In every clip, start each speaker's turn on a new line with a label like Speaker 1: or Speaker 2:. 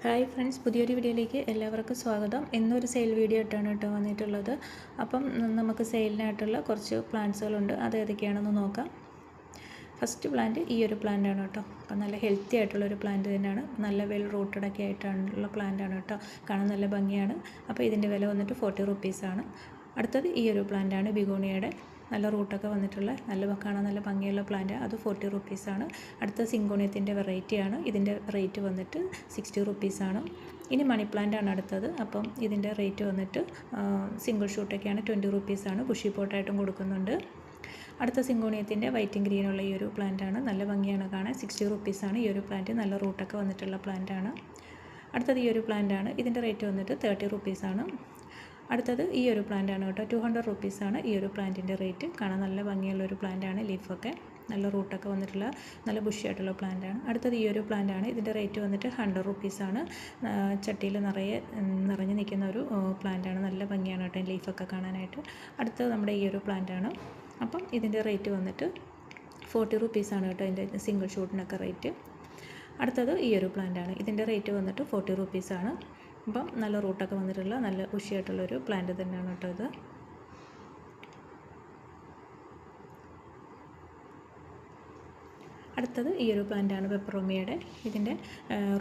Speaker 1: Hi friends, പുതിയൊരു വീഡിയോയിലേക്ക് എല്ലാവർക്കും സ്വാഗതം. ഇന്നൊരു സെയിൽ വീഡിയോ ആയിട്ടാണ് വന്നിട്ടുള്ളത്. അപ്പം നമുക്ക് സെയിലിനായിട്ടുള്ള കുറച്ച് പ്ലാന്റ്സുകളുണ്ട്. അത് ഏതൊക്കെയാണെന്ന് നോക്കാം. ഫസ്റ്റ് പ്ലാന്റ് ഈ ഒരു പ്ലാന്റാണ് കേട്ടോ. അപ്പം നല്ല ഹെൽത്തി ആയിട്ടുള്ളൊരു പ്ലാന്റ് തന്നെയാണ്. നല്ല വെൽ റൂട്ടഡ് ഒക്കെ ആയിട്ടുള്ള പ്ലാന്റാണ് കേട്ടോ. കാണാൻ നല്ല ഭംഗിയാണ്. അപ്പോൾ ഇതിൻ്റെ വില വന്നിട്ട് 40 റുപ്പീസാണ്. അടുത്തത് ഈ ഒരു പ്ലാന്റാണ് ബിഗോണിയയുടെ. നല്ല റൂട്ടൊക്കെ വന്നിട്ടുള്ള കാണാൻ നല്ല ഭംഗിയുള്ള പ്ലാന്റ്, അത് 40 റുപ്പീസാണ്. അടുത്ത സിങ്കോണിയത്തിൻ്റെ വെറൈറ്റിയാണ്. ഇതിൻ്റെ റേറ്റ് വന്നിട്ട് 60 റുപ്പീസാണ്. ഇനി മണി പ്ലാന്റ് ആണ് അടുത്തത്. അപ്പം ഇതിൻ്റെ റേറ്റ് വന്നിട്ട് സിംഗിൾ ഷൂട്ടൊക്കെയാണ് 20 റുപ്പീസാണ്. ബുഷി പോട്ടായിട്ടും കൊടുക്കുന്നുണ്ട്. അടുത്ത സിങ്കോണിയത്തിൻ്റെ വൈറ്റും ഗ്രീനുള്ള ഈ ഒരു പ്ലാന്റാണ്. നല്ല ഭംഗിയാണ് കാണാൻ. 60 റുപ്പീസാണ് ഈ ഒരു പ്ലാന്റ്. നല്ല റൂട്ടൊക്കെ വന്നിട്ടുള്ള പ്ലാന്റാണ്. അടുത്തത് ഈ ഒരു പ്ലാന്റാണ്. ഇതിൻ്റെ റേറ്റ് വന്നിട്ട് 30 റുപ്പീസാണ്. അടുത്തത് ഈ ഒരു പ്ലാന്റാണ് കേട്ടോ. 200 റുപ്പീസാണ് ഈ ഒരു പ്ലാന്റിൻ്റെ റേറ്റ്. കാണാൻ നല്ല ഭംഗിയുള്ളൊരു പ്ലാന്റാണ്. ലീഫൊക്കെ നല്ല റൂട്ടൊക്കെ വന്നിട്ടുള്ള നല്ല ബുഷിയായിട്ടുള്ള പ്ലാന്റാണ്. അടുത്തത് ഈ ഒരു പ്ലാന്റാണ്. ഇതിൻ്റെ റേറ്റ് വന്നിട്ട് 100 റുപ്പീസാണ്. ചട്ടിയിൽ നിറഞ്ഞു നിൽക്കുന്ന ഒരു പ്ലാന്റാണ്. നല്ല ഭംഗിയാണ് കേട്ടോ ലീഫൊക്കെ കാണാനായിട്ട്. അടുത്തത് നമ്മുടെ ഈ ഒരു പ്ലാന്റാണ്. അപ്പം ഇതിൻ്റെ റേറ്റ് വന്നിട്ട് 40 റുപ്പീസാണ് കേട്ടോ. ഇതിൻ്റെ സിംഗിൾ ഷൂട്ടിനൊക്കെ റേറ്റ്. അടുത്തത് ഈ ഒരു പ്ലാന്റാണ്. ഇതിൻ്റെ റേറ്റ് വന്നിട്ട് 40 റുപ്പീസാണ്. അപ്പം നല്ല റൂട്ടൊക്കെ വന്നിട്ടുള്ള നല്ല ഉഷിയായിട്ടുള്ളൊരു പ്ലാന്റ് തന്നെയാണ് കേട്ടോ ഇത്. അടുത്തത് ഈ ഒരു പ്ലാന്റാണ് പെപ്പറോമിയയുടെ. ഇതിൻ്റെ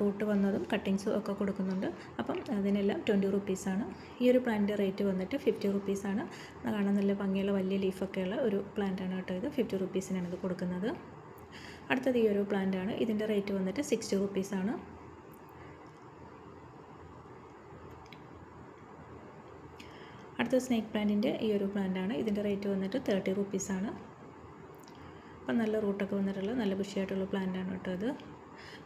Speaker 1: റൂട്ട് വന്നതും കട്ടിങ്സും ഒക്കെ കൊടുക്കുന്നുണ്ട്. അപ്പം അതിനെല്ലാം 20 റുപ്പീസാണ്. ഈ ഒരു പ്ലാന്റിൻ്റെ റേറ്റ് വന്നിട്ട് 50 റുപ്പീസാണ്. കാണാൻ നല്ല ഭംഗിയുള്ള വലിയ ലീഫൊക്കെയുള്ള ഒരു പ്ലാന്റാണ് കേട്ടോ ഇത്. 50 റുപ്പീസിനാണ് ഇത് കൊടുക്കുന്നത്. അടുത്തത് ഈ ഒരു പ്ലാന്റാണ്. ഇതിൻ്റെ റേറ്റ് വന്നിട്ട് 60 റുപ്പീസാണ്. അടുത്ത സ്നേക്ക് പ്ലാന്റിൻ്റെ ഈ ഒരു പ്ലാന്റാണ്. ഇതിൻ്റെ റേറ്റ് വന്നിട്ട് 30 റുപ്പീസാണ്. അപ്പം നല്ല റൂട്ടൊക്കെ വന്നിട്ടുള്ള നല്ല ബുഷിയായിട്ടുള്ള പ്ലാന്റാണ് കേട്ടോ ഇത്.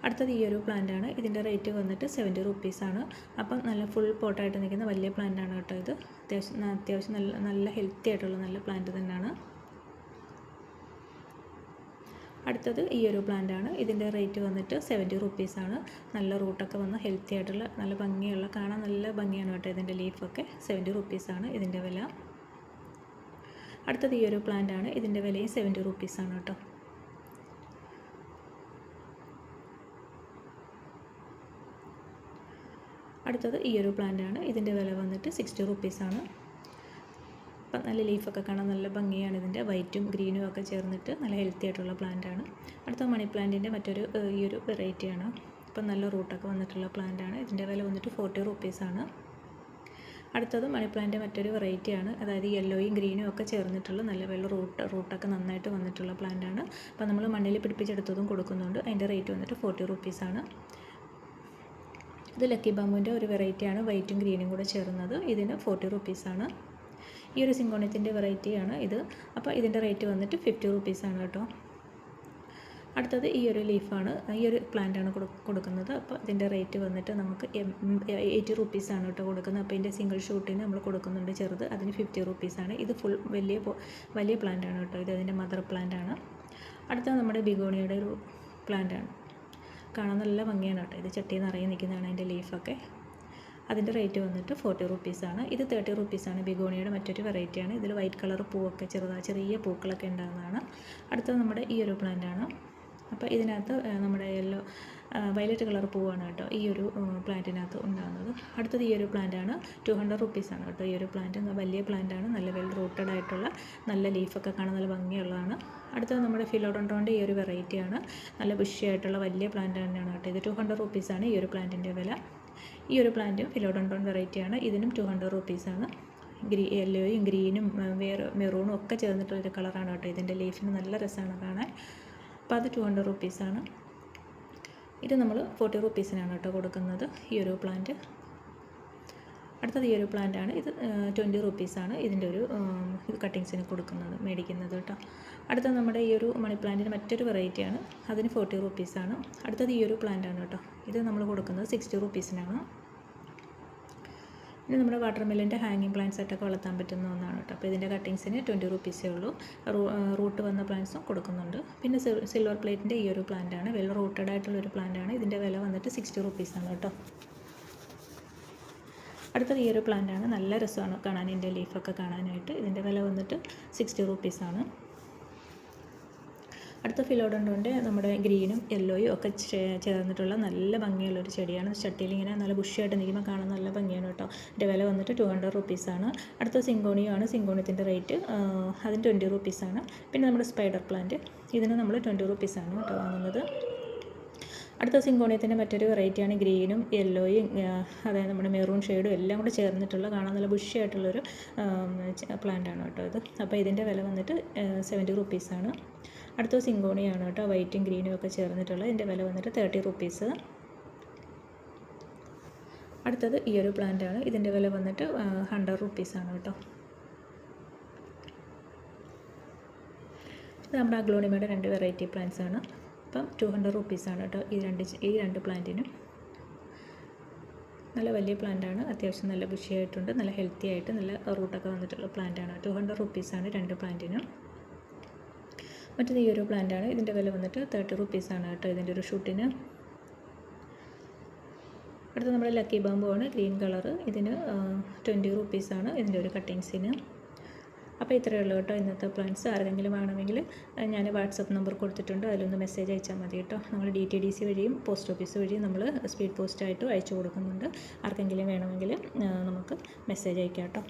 Speaker 1: അടുത്തത് ഈ ഒരു പ്ലാന്റാണ്. ഇതിൻ്റെ റേറ്റ് വന്നിട്ട് 70 റുപ്പീസാണ്. അപ്പം നല്ല ഫുൾ പോട്ടായിട്ട് നിൽക്കുന്ന വലിയ പ്ലാന്റാണ് കേട്ടോ ഇത്. അത്യാവശ്യം നല്ല ഹെൽത്തി ആയിട്ടുള്ള നല്ല പ്ലാന്റ് തന്നെയാണ്. അടുത്തത് ഈ ഒരു പ്ലാന്റാണ്. ഇതിൻ്റെ റേറ്റ് വന്നിട്ട് 70 റുപ്പീസാണ്. നല്ല റൂട്ടൊക്കെ വന്ന് ഹെൽത്തി ആയിട്ടുള്ള നല്ല ഭംഗിയുള്ള കാണാൻ നല്ല ഭംഗിയാണ് കേട്ടോ ഇതിൻ്റെ ലീഫൊക്കെ. 70 റുപ്പീസാണ് ഇതിൻ്റെ വില. അടുത്തത് ഈ ഒരു പ്ലാന്റാണ്. ഇതിൻ്റെ വിലയും 70 റുപ്പീസാണ് കേട്ടോ. അടുത്തത് ഈ ഒരു പ്ലാന്റാണ്. ഇതിൻ്റെ വില വന്നിട്ട് 60 റുപ്പീസാണ്. അപ്പം നല്ല ലീഫൊക്കെ കാണാൻ നല്ല ഭംഗിയാണ്. ഇതിൻ്റെ വൈറ്റും ഗ്രീനും ഒക്കെ ചേർന്നിട്ട് നല്ല ഹെൽത്തി ആയിട്ടുള്ള പ്ലാന്റാണ്. അടുത്ത മണി പ്ലാന്റിൻ്റെ മറ്റൊരു ഈ ഒരു വെറൈറ്റിയാണ്. അപ്പം നല്ല റൂട്ടൊക്കെ വന്നിട്ടുള്ള പ്ലാന്റാണ്. ഇതിൻ്റെ വില വന്നിട്ട് 40 റുപ്പീസാണ്. അടുത്തത് മണി പ്ലാന്റ് മറ്റൊരു വെറൈറ്റിയാണ്. അതായത് യെല്ലോയും ഗ്രീനും ഒക്കെ ചേർന്നിട്ടുള്ള നല്ല വെള്ള റൂട്ടൊക്കെ നന്നായിട്ട് വന്നിട്ടുള്ള പ്ലാന്റാണ്. അപ്പോൾ നമ്മൾ മണ്ണിൽ പിടിപ്പിച്ചെടുത്തതും കൊടുക്കുന്നുണ്ട്. അതിൻ്റെ റേറ്റ് വന്നിട്ട് 40 റുപ്പീസാണ്. ഇത് ലക്കി ബാമ്പുവിൻ്റെ ഒരു വെറൈറ്റിയാണ്. വൈറ്റും ഗ്രീനും കൂടെ ചേർന്നത്. ഇതിന് 40 റുപ്പീസാണ്. ഈ ഒരു സിങ്കോണിയത്തിൻ്റെ വെറൈറ്റിയാണ് ഇത്. അപ്പോൾ ഇതിൻ്റെ റേറ്റ് വന്നിട്ട് 50 റുപ്പീസാണ് കേട്ടോ. അടുത്തത് ഈ ഒരു ലീഫാണ്. ഈ ഒരു പ്ലാന്റാണ് കൊടുക്കുന്നത്. അപ്പോൾ ഇതിൻ്റെ റേറ്റ് വന്നിട്ട് നമുക്ക് 80 റുപ്പീസാണ് കേട്ടോ കൊടുക്കുന്നത്. അപ്പോൾ ഇതിൻ്റെ സിംഗിൾ ഷൂട്ടിന് നമ്മൾ കൊടുക്കുന്നുണ്ട് ചെറുത്. അതിന് 50 റുപ്പീസാണ്. ഇത് ഫുൾ വലിയ പ്ലാന്റാണ് കേട്ടോ. ഇത് അതിൻ്റെ മദർ പ്ലാന്റാണ്. അടുത്തത് നമ്മുടെ ബിഗോണിയയുടെ ഒരു പ്ലാന്റാണ്. കാണാൻ നല്ല ഭംഗിയാണ് കേട്ടോ. ഇത് ചട്ടിയിൽ നിറയെ നിൽക്കുന്നതാണ് അതിൻ്റെ ലീഫൊക്കെ. അതിൻ്റെ റേറ്റ് വന്നിട്ട് 40 റുപ്പീസാണ്. ഇത് 30 റുപ്പീസാണ്. ബിഗോണിയയുടെ മറ്റൊരു വെറൈറ്റിയാണ്. ഇതിൽ വൈറ്റ് കളർ പൂവൊക്കെ ചെറിയ പൂക്കളൊക്കെ ഉണ്ടാകുന്നതാണ്. അടുത്തത് നമ്മുടെ ഈ ഒരു പ്ലാന്റാണ്. അപ്പോൾ ഇതിനകത്ത് നമ്മുടെ വയലറ്റ് കളർ പൂവാണ് കേട്ടോ ഈ ഒരു പ്ലാന്റിനകത്ത് ഉണ്ടാകുന്നത്. അടുത്തത് ഈ ഒരു പ്ലാന്റാണ്. 200 റുപ്പീസാണ് കേട്ടോ. ഈ ഒരു പ്ലാന്റ് വലിയ പ്ലാന്റാണ്. നല്ല വെൽ റൂട്ടഡ് ആയിട്ടുള്ള നല്ല ലീഫൊക്കെ കാണാൻ നല്ല ഭംഗിയുള്ളതാണ്. അടുത്തത് നമ്മുടെ ഫിലോഡോൺട്രോൻ്റെ ഈ ഒരു വെറൈറ്റിയാണ്. നല്ല ബുഷിയായിട്ടുള്ള വലിയ പ്ലാന്റ് തന്നെയാണ് കേട്ടോ. ഇത് 200 റുപ്പീസാണ് ഈ ഒരു പ്ലാന്റിൻ്റെ വില. ഈ ഒരു പ്ലാന്റും ഫിലോഡോൺട്രോൺ വെറൈറ്റിയാണ്. ഇതിനും 200 റുപ്പീസാണ്. യെല്ലോയും ഗ്രീനും മെറൂണും ഒക്കെ ചേർന്നിട്ടുള്ളൊരു കളറാണ് കേട്ടോ. ഇതിൻ്റെ ലീഫിന് നല്ല രസമാണ് കാണാൻ. അപ്പോൾ അത് 200 റുപ്പീസാണ്. ഇത് നമ്മൾ 40 റുപ്പീസിനാണ് കേട്ടോ കൊടുക്കുന്നത് ഈ ഒരു പ്ലാന്റ്. അടുത്തത് ഈ ഒരു പ്ലാന്റാണ്. ഇത് 20 റുപ്പീസാണ് ഇതിൻ്റെ ഒരു കട്ടിങ്സിന് മേടിക്കുന്നത് കേട്ടോ. അടുത്തത് നമ്മുടെ ഈ ഒരു മണി പ്ലാന്റിന് മറ്റൊരു വെറൈറ്റിയാണ്. അതിന് 40 റുപ്പീസാണ്. അടുത്തത് ഈ ഒരു പ്ലാന്റാണ് കേട്ടോ. ഇത് നമ്മൾ കൊടുക്കുന്നത് 60 റുപ്പീസിനാണ്. ഇനി നമ്മുടെ വാട്ടർമെലൻ്റെ ഹാങ്ങിങ് പ്ലാന്റ്സ് ആയിട്ടൊക്കെ വളർത്താൻ പറ്റുന്ന ഒന്നാണ് കേട്ടോ. അപ്പോൾ ഇതിൻ്റെ കട്ടിങ്സിന് 20 റുപ്പീസേ ഉള്ളൂ. റൂട്ട് വന്ന പ്ലാന്റ്സും കൊടുക്കുന്നുണ്ട്. പിന്നെ സിൽവർ പ്ലേറ്റിൻ്റെ ഈ ഒരു പ്ലാന്റാണ്. വെൽ റൂട്ടഡ് ആയിട്ടുള്ളൊരു പ്ലാന്റാണ്. ഇതിൻ്റെ വില വന്നിട്ട് 60 റുപ്പീസാണ് കേട്ടോ. അടുത്തത് ഈ ഒരു പ്ലാന്റാണ്. നല്ല രസമാണ് കാണാൻ ഇതിൻ്റെ ലീഫൊക്കെ കാണാനായിട്ട്. ഇതിൻ്റെ വില വന്നിട്ട് 60 റുപ്പീസാണ്. അടുത്ത ഫിലോഡോണ്ടോൻ്റെ നമ്മുടെ ഗ്രീനും യെല്ലോയും ഒക്കെ ചേർന്നിട്ടുള്ള നല്ല ഭംഗിയുള്ളൊരു ചെടിയാണ്. ചട്ടിയിൽ ഇങ്ങനെ നല്ല ബുഷിയായിട്ട് നിൽക്കുമ്പോൾ കാണാൻ നല്ല ഭംഗിയാണ് കേട്ടോ. ഇതിൻ്റെ വില വന്നിട്ട് 200 റുപ്പീസാണ്. അടുത്ത സിങ്കോണിയാണ്. സിങ്കോണിയത്തിൻ്റെ റേറ്റ് അതിന് 20 റുപ്പീസാണ്. പിന്നെ നമ്മുടെ സ്പൈഡർ പ്ലാന്റ് ഇതിന് നമ്മൾ 20 റുപ്പീസാണ് കേട്ടോ വാങ്ങുന്നത്. അടുത്ത സിങ്കോണിയത്തിൻ്റെ മറ്റൊരു വെറൈറ്റിയാണ് ഗ്രീനും യെല്ലോയും അതായത് നമ്മുടെ മെറൂൺ ഷെയ്ഡും എല്ലാം കൂടെ ചേർന്നിട്ടുള്ള കാണാൻ നല്ല ബുഷിയായിട്ടുള്ളൊരു പ്ലാന്റാണ് കേട്ടോ ഇത്. അപ്പോൾ ഇതിൻ്റെ വില വന്നിട്ട് 70 റുപ്പീസാണ്. അടുത്ത സിങ്കോണിയാണ് കേട്ടോ, വൈറ്റും ഗ്രീനും ഒക്കെ ചേർന്നിട്ടുള്ള. ഇതിൻ്റെ വില വന്നിട്ട് 30 റുപ്പീസ്. അടുത്തത് ഈ ഒരു പ്ലാന്റാണ്. ഇതിൻ്റെ വില വന്നിട്ട് 100 റുപ്പീസാണ് കേട്ടോ. ഇത് നമ്മുടെ അഗ്ലോണിമയുടെ 2 വെറൈറ്റി പ്ലാന്റ്സ് ആണ്. അപ്പം 200 റുപ്പീസാണ് കേട്ടോ ഈ രണ്ട് പ്ലാന്റിനും. നല്ല വലിയ പ്ലാന്റാണ്, അത്യാവശ്യം നല്ല ബുഷിയായിട്ടുണ്ട്, നല്ല ഹെൽത്തി ആയിട്ട് നല്ല റൂട്ടൊക്കെ വന്നിട്ടുള്ള പ്ലാന്റാണ്. 200 റുപ്പീസാണ് 2 പ്ലാന്റിനും. മറ്റേത് ഈ ഒരു പ്ലാന്റാണ്. ഇതിൻ്റെ വില വന്നിട്ട് 30 റുപ്പീസാണ് കേട്ടോ ഇതിൻ്റെ ഒരു ഷൂട്ടിന്. അടുത്ത നമ്മുടെ ലക്കി ബാമ്പു ആണ്, ഗ്രീൻ കളറ്. ഇതിന് 20 റുപ്പീസാണ് ഇതിൻ്റെ ഒരു കട്ടിങ്സിന്. അപ്പോൾ ഇത്രയേ ഉള്ളൂ കേട്ടോ ഇന്നത്തെ പ്ലാന്റ്സ്. ആരെങ്കിലും വേണമെങ്കിൽ ഞാൻ വാട്സപ്പ് നമ്പർ കൊടുത്തിട്ടുണ്ട്, അതിലൊന്ന് മെസ്സേജ് അയച്ചാൽ മതി കേട്ടോ. നമ്മൾ DTDC വഴിയും പോസ്റ്റ് ഓഫീസ് വഴിയും നമ്മൾ സ്പീഡ് പോസ്റ്റായിട്ടും അയച്ചു കൊടുക്കുന്നുണ്ട്. ആർക്കെങ്കിലും വേണമെങ്കിൽ നമുക്ക് മെസ്സേജ് അയക്കാം കേട്ടോ.